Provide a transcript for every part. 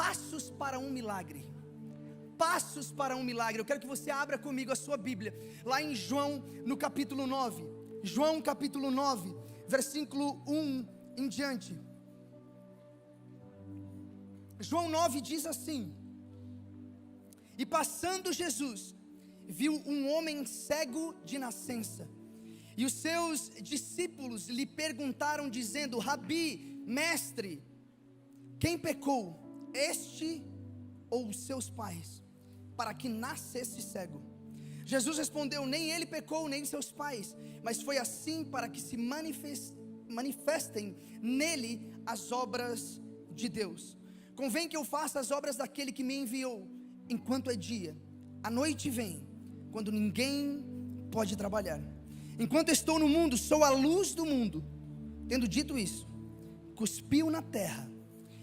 passos para um milagre. Passos para um milagre. Eu quero que você abra comigo a sua Bíblia, lá em João, no capítulo 9. João capítulo 9, versículo 1 em diante. João 9 diz assim: e passando Jesus, viu um homem cego de nascença, e os seus discípulos lhe perguntaram dizendo: Rabi, mestre, quem pecou, este ou os seus pais, para que nascesse cego? Jesus respondeu: nem ele pecou, nem seus pais, mas foi assim para que se manifestem nele as obras de Deus. Convém que eu faça as obras daquele que me enviou, enquanto é dia. A noite vem, quando ninguém pode trabalhar. Enquanto estou no mundo, sou a luz do mundo. Tendo dito isso, cuspiu na terra,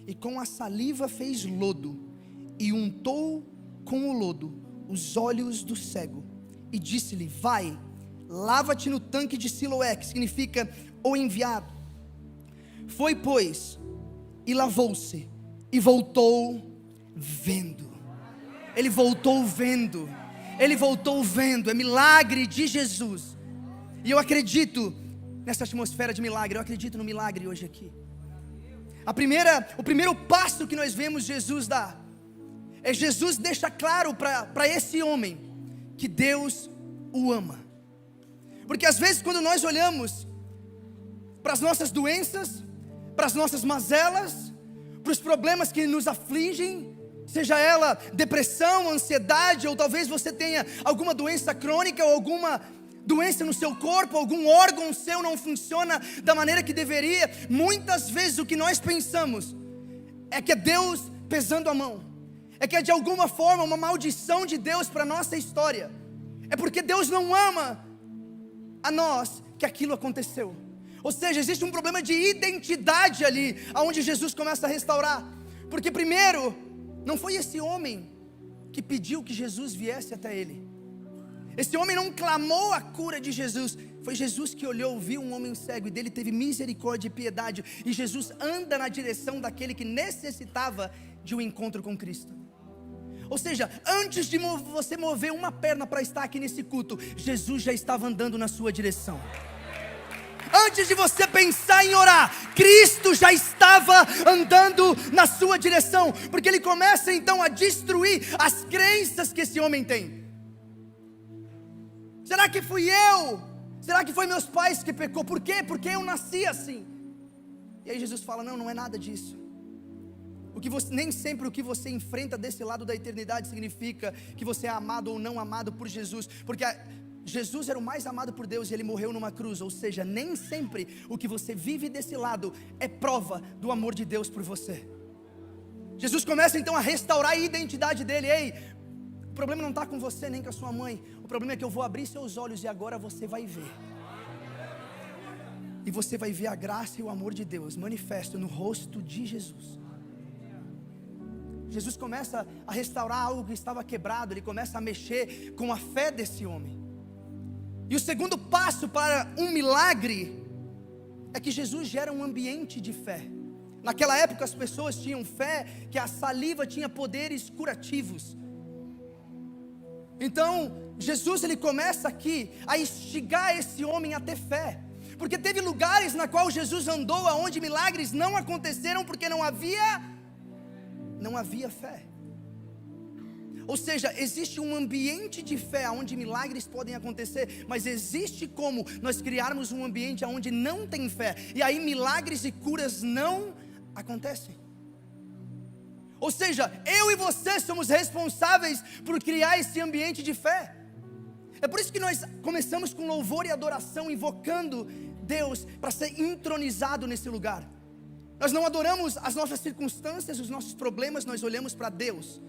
e com a saliva fez lodo, e untou com o lodo os olhos do cego, e disse-lhe: vai, lava-te no tanque de Siloé, que significa o enviado. Foi, pois, e lavou-se, e voltou vendo. Ele voltou vendo. Ele voltou vendo. É milagre de Jesus. E eu acredito nessa atmosfera de milagre. Eu acredito no milagre hoje aqui. O primeiro passo que nós vemos Jesus dar é Jesus deixa claro para esse homem que Deus o ama. Porque às vezes quando nós olhamos para as nossas doenças, para as nossas mazelas, para os problemas que nos afligem, seja ela depressão, ansiedade, ou talvez você tenha alguma doença crônica, ou alguma doença no seu corpo, algum órgão seu não funciona da maneira que deveria. Muitas vezes o que nós pensamos é que é Deus pesando a mão, é que é de alguma forma uma maldição de Deus para a nossa história, é porque Deus não ama a nós que aquilo aconteceu. Ou seja, existe um problema de identidade ali, aonde Jesus começa a restaurar. Porque primeiro, não foi esse homem que pediu que Jesus viesse até ele. Esse homem não clamou a cura de Jesus. Foi Jesus que olhou, viu um homem cego e dele teve misericórdia e piedade. E Jesus anda na direção daquele que necessitava de um encontro com Cristo. Ou seja, antes de você mover uma perna para estar aqui nesse culto, Jesus já estava andando na sua direção. Antes de você pensar em orar, Cristo já estava andando na sua direção. Porque Ele começa então a destruir as crenças que esse homem tem. Será que fui eu? Será que foi meus pais que pecou? Por quê? Porque eu nasci assim. E aí Jesus fala: não é nada disso. Nem sempre o que você enfrenta desse lado da eternidade significa que você é amado ou não amado por Jesus. Porque Jesus era o mais amado por Deus e Ele morreu numa cruz. Ou seja, nem sempre o que você vive desse lado é prova do amor de Deus por você. Jesus começa então a restaurar a identidade dele. Ei, o problema não está com você nem com a sua mãe. O problema é que eu vou abrir seus olhos e agora você vai ver. E você vai ver a graça e o amor de Deus manifesto no rosto de Jesus. Jesus começa a restaurar algo que estava quebrado. Ele começa a mexer com a fé desse homem. E o segundo passo para um milagre é que Jesus gera um ambiente de fé. Naquela época as pessoas tinham fé que a saliva tinha poderes curativos. Então Jesus ele começa aqui a instigar esse homem a ter fé. Porque teve lugares na qual Jesus andou aonde milagres não aconteceram porque não havia fé. Ou seja, existe um ambiente de fé onde milagres podem acontecer, mas existe como nós criarmos um ambiente onde não tem fé, e aí milagres e curas não acontecem. Ou seja, eu e você somos responsáveis por criar esse ambiente de fé. É por isso que nós começamos com louvor e adoração, invocando Deus para ser entronizado nesse lugar. Nós não adoramos as nossas circunstâncias, os nossos problemas, nós olhamos para Deus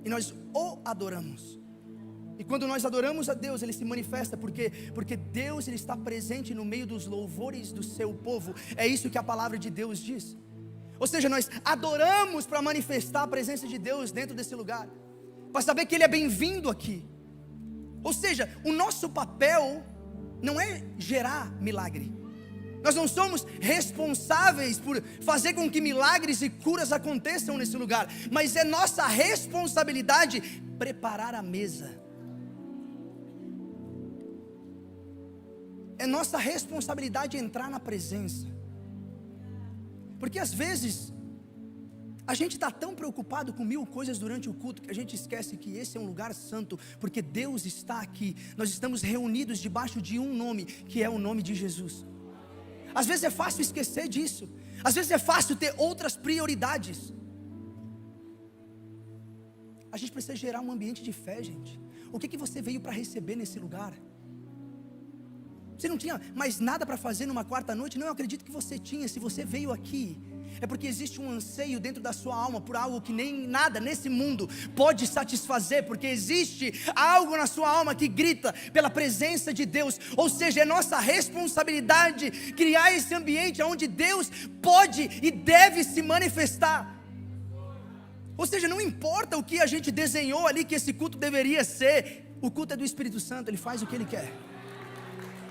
e nós o adoramos. E quando nós adoramos a Deus, Ele se manifesta. Porque Deus ele está presente no meio dos louvores do seu povo. É isso que a palavra de Deus diz. Ou seja, nós adoramos para manifestar a presença de Deus dentro desse lugar, para saber que Ele é bem-vindo aqui. Ou seja, o nosso papel não é gerar milagre. Nós não somos responsáveis por fazer com que milagres e curas aconteçam nesse lugar, mas é nossa responsabilidade preparar a mesa. É nossa responsabilidade entrar na presença. Porque às vezes a gente está tão preocupado com 1000 coisas durante o culto que a gente esquece que esse é um lugar santo, porque Deus está aqui. Nós estamos reunidos debaixo de um nome, que é o nome de Jesus. Às vezes é fácil esquecer disso. Às vezes é fácil ter outras prioridades. A gente precisa gerar um ambiente de fé, gente. O que você veio para receber nesse lugar? Você não tinha mais nada para fazer numa quarta noite? Não, eu acredito que você tinha. Se você veio aqui, é porque existe um anseio dentro da sua alma por algo que nem nada nesse mundo pode satisfazer, porque existe algo na sua alma que grita pela presença de Deus. Ou seja, é nossa responsabilidade criar esse ambiente onde Deus pode e deve se manifestar. Ou seja, não importa o que a gente desenhou ali que esse culto deveria ser, o culto é do Espírito Santo, ele faz o que ele quer.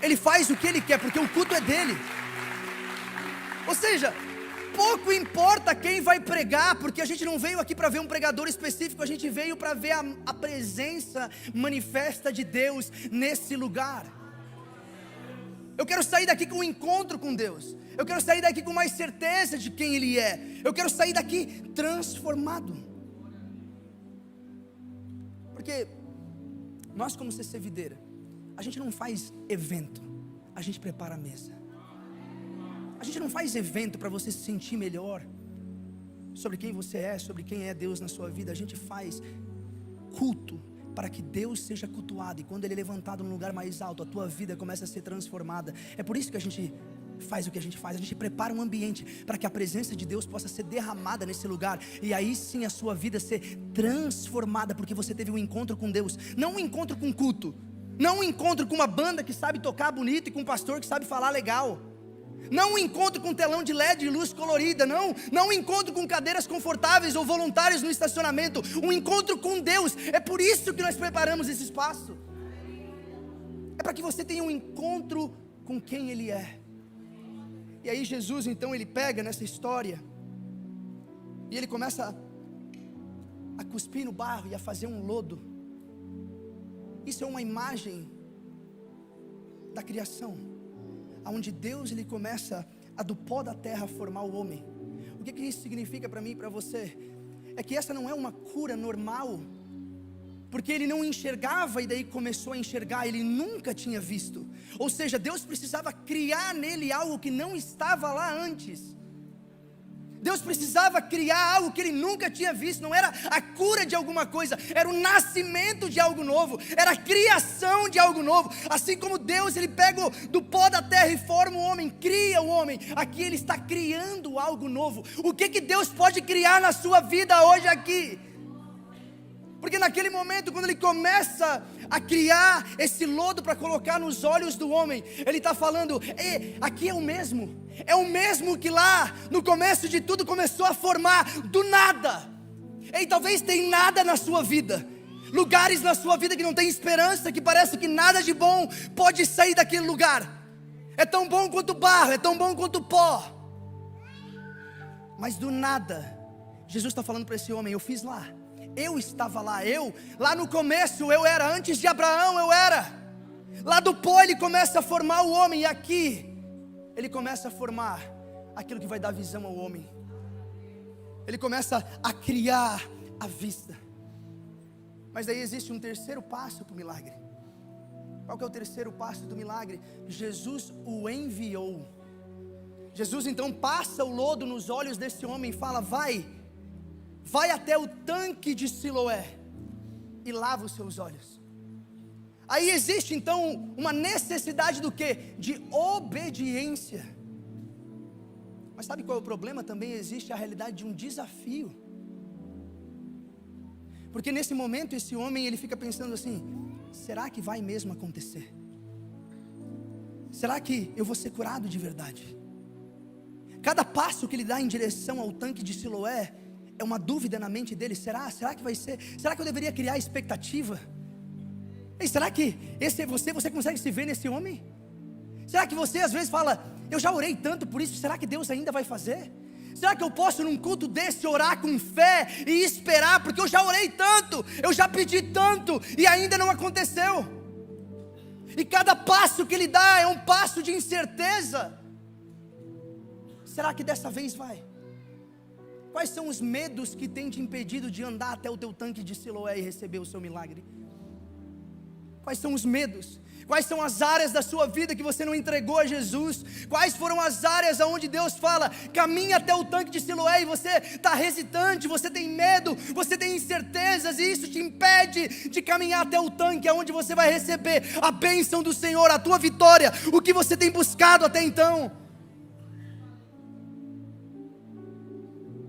Ele faz o que ele quer, porque o culto é dele. Ou seja, pouco importa quem vai pregar, porque a gente não veio aqui para ver um pregador específico, a gente veio para ver a presença manifesta de Deus nesse lugar. Eu quero sair daqui com um encontro com Deus. Eu quero sair daqui com mais certeza de quem Ele é. Eu quero sair daqui transformado. Porque nós, como CC Videira, a gente não faz evento, a gente prepara a mesa. A gente não faz evento para você se sentir melhor sobre quem você é, sobre quem é Deus na sua vida. A gente faz culto para que Deus seja cultuado, e quando Ele é levantado num lugar mais alto, a tua vida começa a ser transformada. É por isso que a gente faz o que a gente faz. A gente prepara um ambiente para que a presença de Deus possa ser derramada nesse lugar, e aí sim a sua vida ser transformada, porque você teve um encontro com Deus. Não um encontro com culto, não um encontro com uma banda que sabe tocar bonito e com um pastor que sabe falar legal. Não um encontro com telão de LED e luz colorida. Não um encontro com cadeiras confortáveis ou voluntários no estacionamento. Um encontro com Deus. É por isso que nós preparamos esse espaço. É para que você tenha um encontro com quem Ele é. E aí Jesus então ele pega nessa história e ele começa a cuspir no barro e a fazer um lodo. Isso é uma imagem da criação, onde Deus ele começa a do pó da terra formar o homem. O que isso significa para mim e para você? É que essa não é uma cura normal, porque ele não enxergava e daí começou a enxergar. Ele nunca tinha visto. Ou seja, Deus precisava criar nele algo que não estava lá antes. Deus precisava criar algo que ele nunca tinha visto. Não era a cura de alguma coisa, era o nascimento de algo novo, era a criação de algo novo. Assim como Deus ele pega do pó da terra e forma o homem, cria o homem, aqui ele está criando algo novo. O que Deus pode criar na sua vida hoje aqui? Porque naquele momento, quando ele começa a criar esse lodo para colocar nos olhos do homem, ele está falando: aqui é o mesmo que lá no começo de tudo começou a formar do nada. Talvez tem nada na sua vida, lugares na sua vida que não tem esperança, que parece que nada de bom pode sair daquele lugar. É tão bom quanto barro, é tão bom quanto pó. Mas do nada, Jesus está falando para esse homem: eu fiz lá. Eu estava lá no começo eu era, antes de Abraão eu era. Lá do pó ele começa a formar o homem, e aqui ele começa a formar aquilo que vai dar visão ao homem. Ele começa a criar a vista. Mas aí existe um terceiro passo para o milagre. Qual que é o terceiro passo do milagre? Jesus o enviou. Jesus então passa o lodo nos olhos desse homem e fala: vai até o tanque de Siloé e lava os seus olhos. Aí existe então uma necessidade do quê? De obediência. Mas sabe qual é o problema? Também existe a realidade de um desafio. Porque nesse momento esse homem ele fica pensando assim: será que vai mesmo acontecer? Será que eu vou ser curado de verdade? Cada passo que ele dá em direção ao tanque de Siloé é uma dúvida na mente dele: será que vai ser? Será que eu deveria criar expectativa? Será que esse é você consegue se ver nesse homem? Será que você às vezes fala: Eu já orei tanto por isso, será que Deus ainda vai fazer? Será que eu posso num culto desse orar com fé e esperar? Porque eu já orei tanto, eu já pedi tanto e ainda não aconteceu. E cada passo que Ele dá é um passo de incerteza. Será que dessa vez vai? Quais são os medos que têm te impedido de andar até o teu tanque de Siloé e receber o seu milagre? Quais são os medos? Quais são as áreas da sua vida que você não entregou a Jesus? Quais foram as áreas onde Deus fala, caminha até o tanque de Siloé, e você está hesitante, você tem medo, você tem incertezas, e isso te impede de caminhar até o tanque, onde você vai receber a bênção do Senhor, a tua vitória, o que você tem buscado até então.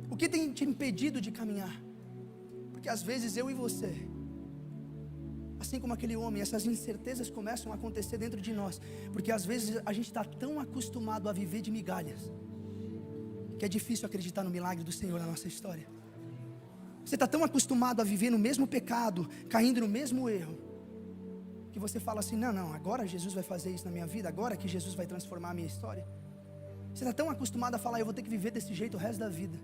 O que tem te impedido de caminhar? Porque às vezes eu e você, assim como aquele homem, essas incertezas começam a acontecer dentro de nós, porque às vezes a gente está tão acostumado a viver de migalhas, que é difícil acreditar no milagre do Senhor na nossa história. Você está tão acostumado a viver no mesmo pecado, caindo no mesmo erro, que você fala assim, não, agora Jesus vai fazer isso na minha vida, agora que Jesus vai transformar a minha história. Você está tão acostumado a falar, eu vou ter que viver desse jeito o resto da vida.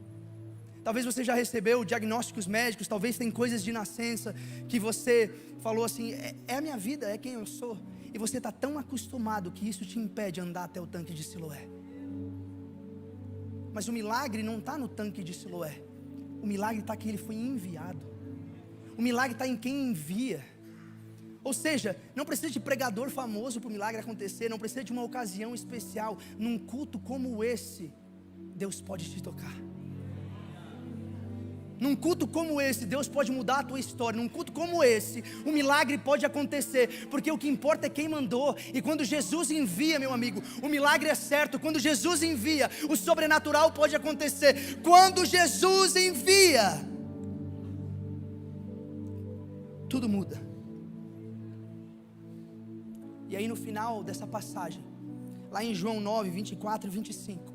Talvez você já recebeu diagnósticos médicos, talvez tem coisas de nascença que você falou assim, é a minha vida, é quem eu sou. E você está tão acostumado que isso te impede de andar até o tanque de Siloé. Mas o milagre não está no tanque de Siloé. O milagre está que ele foi enviado. O milagre está em quem envia. Ou seja, não precisa de pregador famoso para o milagre acontecer, não precisa de uma ocasião especial. Num culto como esse, Deus pode te tocar. Num culto como esse, Deus pode mudar a tua história. Num culto como esse, um milagre pode acontecer, porque o que importa é quem mandou. E quando Jesus envia, meu amigo, o milagre é certo. Quando Jesus envia, o sobrenatural pode acontecer. Quando Jesus envia, tudo muda. E aí no final dessa passagem, lá em João 9, 24 e 25,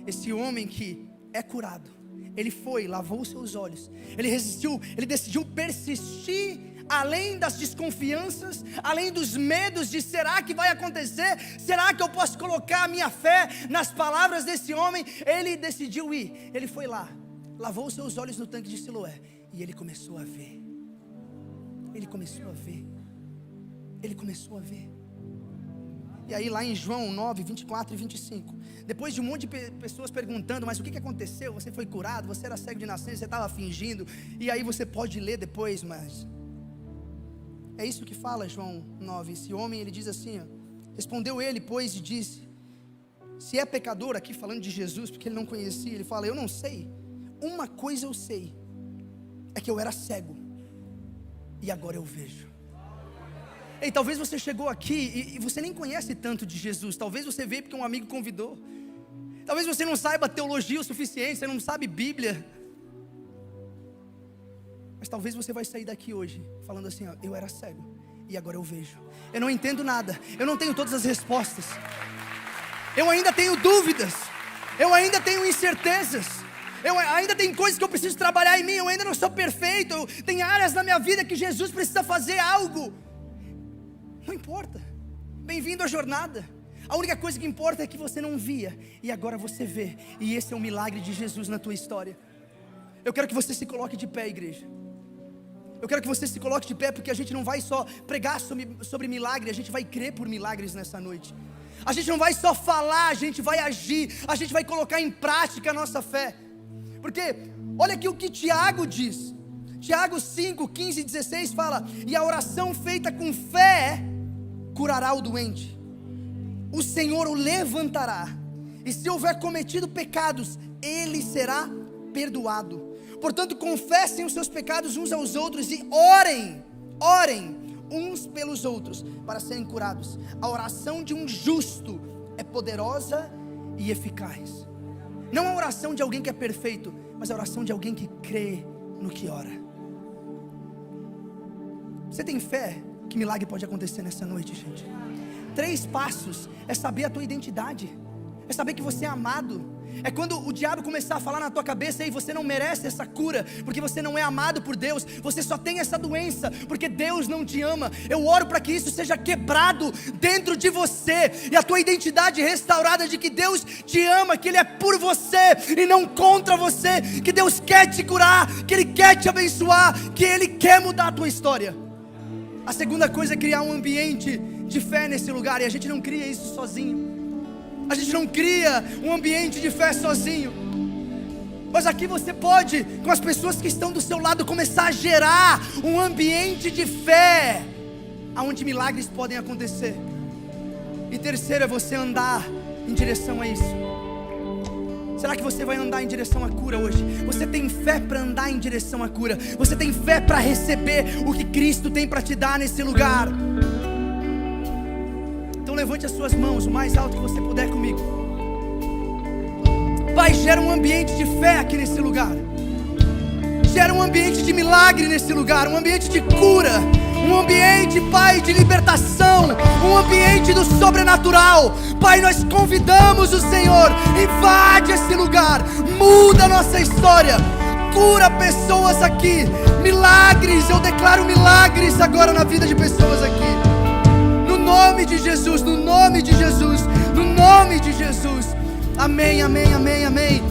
esse homem que é curado, ele foi, lavou os seus olhos, ele resistiu, ele decidiu persistir, além das desconfianças, além dos medos de será que vai acontecer, será que eu posso colocar a minha fé nas palavras desse homem? Ele decidiu ir, ele foi lá, lavou os seus olhos no tanque de Siloé, e ele começou a ver, ele começou a ver, ele começou a ver. E aí lá em João 9, 24 e 25, depois de um monte de pessoas perguntando, mas o que aconteceu? Você foi curado, você era cego de nascença, você estava fingindo, e aí você pode ler depois, mas é isso que fala João 9, esse homem, ele diz assim, ó, respondeu ele, pois, e disse, se é pecador, aqui falando de Jesus, porque ele não conhecia, ele fala, eu não sei, uma coisa eu sei, é que eu era cego, e agora eu vejo. Ei, talvez você chegou aqui e você nem conhece tanto de Jesus. Talvez você veio porque um amigo convidou. Talvez você não saiba teologia o suficiente, você não sabe Bíblia. Mas talvez você vai sair daqui hoje falando assim, ó, eu era cego e agora eu vejo. Eu não entendo nada, eu não tenho todas as respostas, eu ainda tenho dúvidas, eu ainda tenho incertezas, eu ainda tenho coisas que eu preciso trabalhar em mim, eu ainda não sou perfeito, tem áreas na minha vida que Jesus precisa fazer algo. Não importa, bem-vindo à jornada. A única coisa que importa é que você não via e agora você vê, e esse é o milagre de Jesus na tua história. Eu quero que você se coloque de pé, igreja. Eu quero que você se coloque de pé, porque a gente não vai só pregar sobre milagre, a gente vai crer por milagres nessa noite. A gente não vai só falar, a gente vai agir, a gente vai colocar em prática a nossa fé. Porque olha aqui o que Tiago diz. Tiago 5, 15 e 16 fala, e a oração feita com fé curará o doente, o Senhor o levantará, e se houver cometido pecados, ele será perdoado. Portanto, confessem os seus pecados uns aos outros e orem uns pelos outros para serem curados. A oração de um justo é poderosa e eficaz. Não a oração de alguém que é perfeito, mas a oração de alguém que crê no que ora. Você tem fé que milagre pode acontecer nessa noite, gente? 3 passos é saber a tua identidade, é saber que você é amado, É quando o diabo começar a falar na tua cabeça: ei, você não merece essa cura, porque você não é amado por Deus, você só tem essa doença, porque Deus não te ama. Eu oro para que isso seja quebrado dentro de você, e a tua identidade restaurada de que Deus te ama, que Ele é por você e não contra você, que Deus quer te curar, que Ele quer te abençoar, que Ele quer mudar a tua história. A segunda coisa é criar um ambiente de fé nesse lugar, e a gente não cria isso sozinho. A gente não cria um ambiente de fé sozinho, mas aqui você pode, com as pessoas que estão do seu lado, começar a gerar um ambiente de fé, onde milagres podem acontecer. E terceiro é você andar em direção a isso. Será que você vai andar em direção à cura hoje? Você tem fé para andar em direção à cura? Você tem fé para receber o que Cristo tem para te dar nesse lugar? Então levante as suas mãos o mais alto que você puder comigo. Pai, gera um ambiente de fé aqui nesse lugar. Gera um ambiente de milagre nesse lugar, um ambiente de cura, um ambiente, Pai, de libertação, um ambiente do sobrenatural. Pai, nós convidamos o Senhor, invade esse lugar, muda a nossa história, cura pessoas aqui, milagres, eu declaro milagres agora na vida de pessoas aqui. No nome de Jesus, no nome de Jesus, no nome de Jesus. Amém, amém, amém, amém.